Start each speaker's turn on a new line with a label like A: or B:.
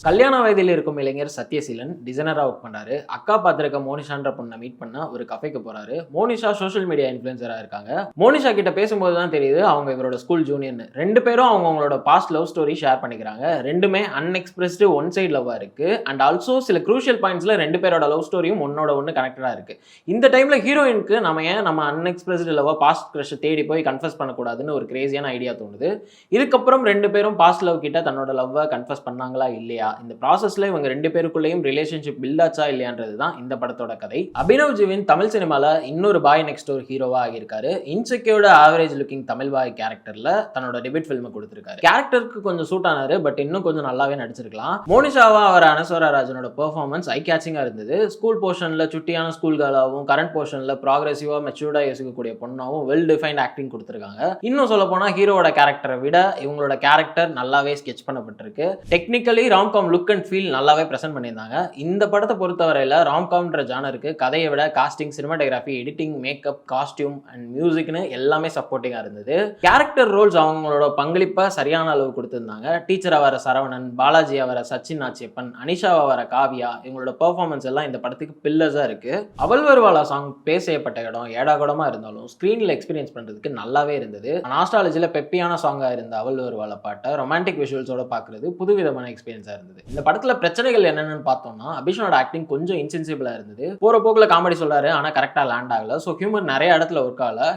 A: கல்யாண வயதில் இருக்கும் இளைஞர் சத்யசீலன் டிசைனரா ஒர்க் பண்றாரு. அக்கா பார்த்திருக்க மோனிஷான்ற பொண்ணை மீட் பண்ண ஒரு கஃபேக்கு போறாரு. மோனிஷா சோஷியல் மீடியா இன்ஃப்ளூயன்சரா இருக்காங்க. மோனிஷா கிட்ட பேசும்போது தான் தெரியுது அவங்க இவரோட ஸ்கூல் ஜூனியர்னு. ரெண்டு பேரும் அவங்களோட பாஸ்ட் லவ் ஸ்டோரி ஷேர் பண்ணிக்கிறாங்க. ரெண்டுமே அன்எக்ஸ்பிரஸ்டு ஒன் சைடு லவ்வா இருக்கு. அண்ட் ஆல்சோ சில க்ரூஷியல் பாயிண்ட்ஸ்ல ரெண்டு பேரோட லவ் ஸ்டோரியும் ஒன்னோட ஒன்று கனெக்டடா இருக்கு. இந்த டைம்ல ஹீரோயினுக்கு நம்ம அன்எக்ஸ்பிரஸ்டு லவ்வா பாஸ்ட் கிரஷ் தேடி போய் கன்ஃபஸ் பண்ணக்கூடாதுன்னு ஒரு கிரேசியான ஐடியா தோணுது. இதுக்கப்புறம் ரெண்டு பேரும் பாஸ்ட் லவ் கிட்ட தன்னோட லவ்வை கன்ஃபஸ் பண்ணாங்களா இல்லையா, இந்த ப்ராசஸ்ல இவங்க ரெண்டு பேருக்குள்ளேயும் ரிலேஷன்ஷிப் பில்ட் ஆச்சா இல்லையான்றது தான் இந்த படத்தோட கதை. அபினவ் ஜீவின் தமிழ் சினிமால இன்னொரு பாய் நெக்ஸ்ட் டோர் ஹீரோவா ஆகியிருக்காரு. இன்செக்யூர்ட் ஆவரேஜ் லுக்கிங் தமிழ் பாய் கேரக்டர்ல தன்னோட டெபியூட் ஃபில்ம் கொடுத்திருக்காரு. கேரக்டருக்கு கொஞ்சம் சூட் ஆனாரு, பட் இன்னும் கொஞ்சம் நல்லாவே நடிச்சிருக்கலாம். மோனிஷாவா அவர் அனஸ்வரா ராஜனோட பெர்ஃபார்மன்ஸ் ஐ கேச்சிங்கா இருந்தது. ஸ்கூல் போர்ஷன்ல சுட்டியான ஸ்கூல் கேர்ளாவும், கரண்ட் போர்ஷன்ல ப்ராக்ரெசிவா மெச்சூர்டா யோசிக்கக்கூடிய பொண்ணாவும் வெல் டிஃபைன்ட் ஆக்டிங் கொடுத்திருக்காங்க. இன்னும் சொல்ல போனா ஹீரோவோட கேரக்டரை விட இவங்களோட கேரக்டர் நல்லாவே ஸ்கெச் பண்ணப்பட்டிருக்கு. Technically romcom look and feel நல்லாவே பிரசன்ட் பண்ணியிருந்தாங்க. இந்த படத்தை பொறுத்தவரையில ராம்காம்ன்ற ஜானருக்கு கதையை விட casting, cinematography, editing, makeup, costume and மியூசிக்னு எல்லாமே சப்போர்ட்டிங்கா இருந்தது. கேரக்டர் ரோல்ஸ் அவங்களோட பங்களிப்பை சரியான அளவு கொடுத்திருந்தாங்க. டீச்சரா வர சரவணன், பாலாஜியா வர சச்சின் நாச்சியப்பன், அனிஷாவா வர காவியா, இவங்களோட பெர்ஃபார்மன்ஸ் எல்லாம் இந்த படத்துக்கு பில்லர்ஸா இருக்கு. அவள் வருவாளா சாங் பேச செய்யப்பட்ட இடம் ஏடாகூடமா இருந்தாலும் ஸ்கிரீன்ல எக்ஸ்பீரியன்ஸ் பண்றதுக்கு நல்லாவே இருந்தது. நாஸ்டாலஜில பெப்பியான சாங்கா இருந்த அவள் வருவாள பாட்டை ரொமான்டிக் விஷுவல்ஸோட பாக்குறது புதுவிதமான எக்ஸ்பீரியன்ஸா இருந்தது. இந்த படத்துல பிரச்சனைகள் என்னன்னு பார்த்தோம்னா, அபிஷனோட ஆக்டிங் கொஞ்சம் இன்சென்சிபிளா இருந்தது. போற போக்குல காமெடி சொல்றாரு, ஆனா கரெக்டா லேண்ட் ஆகல. ஸோ ஹியூமர் நிறைய இடத்துல ஒர்க் ஆகல.